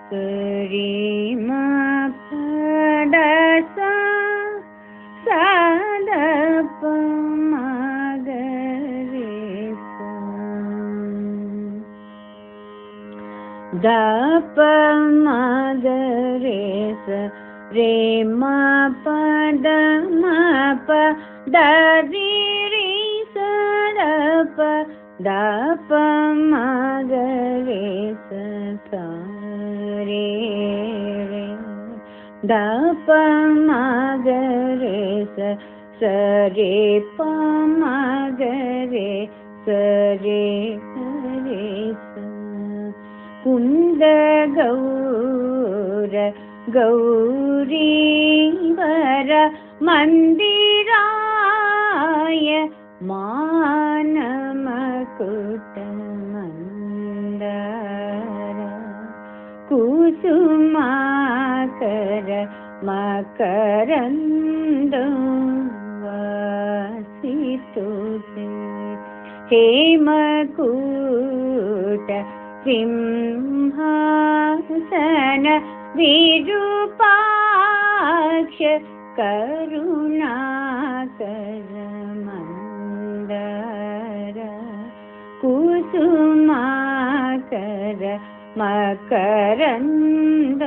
ಸರಿ ಮ ಪದ ಸ ದ ಪ ಮ ಗ ರೇ ಸ ದ ಪ ಮ ಗ ರೇ ಸ ರೇ ಮ ಪ ದ ಮ ಪ ದ ರೀ ರೀ ಸ ದ ಪ ದ ಪ ಮ ಗ ರೇ ಸ ಸ ರೇ ರೇ ದ ಪ ಮ ಗ ರೇ ಸ ಸ ರೇ ಪ ಮ ಗ ರೇ ಸ ರೇ ರೇ ಸ ಕುಂದ ಗೌರ ಗೌರಿ ವರ ಮಂದಿರಾಯ ಮಾನಮ ಕುಟ ಮಂದಾರ ಕುಸುಮಾಕರ ಮಕರಂದೋ ವಾಸಿತುತೆ ಹೇಮಕೂಟ ಸಿಂಹಾಸನ ವಿರೂಪಾಕ್ಷ ಕರುಣಾಕರ ಮಂದಾರ ಕುಸುಮಾಕರ ಮಕರಂದ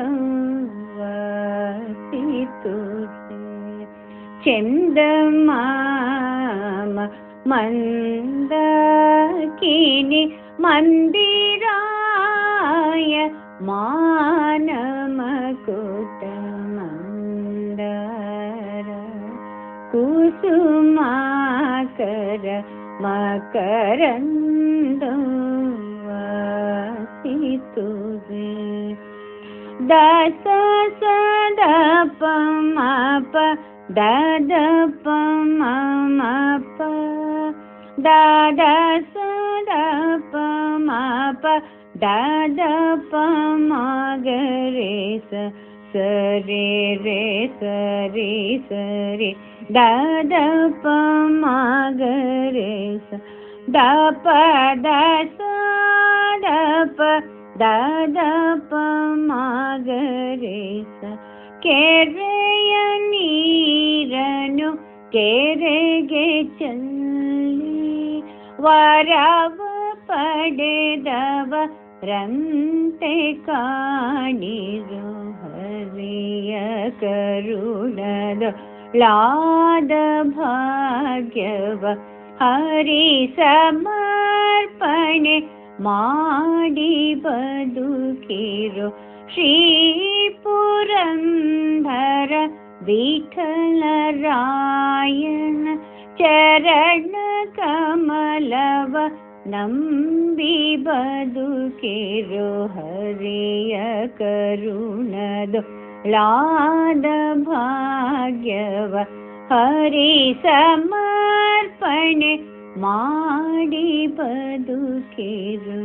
ವಾಸಿತುತೆ ಚಂದಮಾಮ ಮಂದಾಕಿನಿ ಮಂದಿರಾಯ ಮಾನಮಕುಟ ಮಂದಾರ ಕುಸುಮಾಕರ ಮಕರಂದ ವಾಸಿತುತೆ ದಾಸ ಸದ ಪ ಮ ಪ ದ ದ ಪ ಮ ಮ ಪ ದ ದ ಸದ ಪ ಮ ಪ ದ ದ ಪ ಮ ಗ ರೇ ಸ ಸ ರೇ ರೇ ಸ ರೇ ಸ ರೇ ದ ದ ಪ ಮ ಗ ರೇ ಸ ದ ಪ ದ ಸ ದ ಪ ದ ದ ಪ ಮ ಗ ರೇ ಸ ಕೆರೆಯ ನೀರನು ಕೆರೆಗೆ ಚೆಲ್ಲಿ ವರವ ಪಡೆದವ ರಂತೆ ಕಾಣಿರು ಹರಿಯ ಕರುಣದ ಲಾದ ಭಾಗ್ಯವ ಹರಿ ಸಮರ್ಪಣೆ ಮಾಡಿ ಬದುಕಿರೋ ಶ್ರೀ ಪುರಂದರ ವಿಠಲರಾಯನ ಚರಣ ಕಮಲವ ನಂಬಿ ಬದುಕಿರೋ ಹರಿಯ ಕರುಣದ ಲಾದ ಭಾಗ್ಯವ ಹರಿ ಸಮರ್ಪಣೆ ಮಾಡಿ ಬದುಕಿರೋ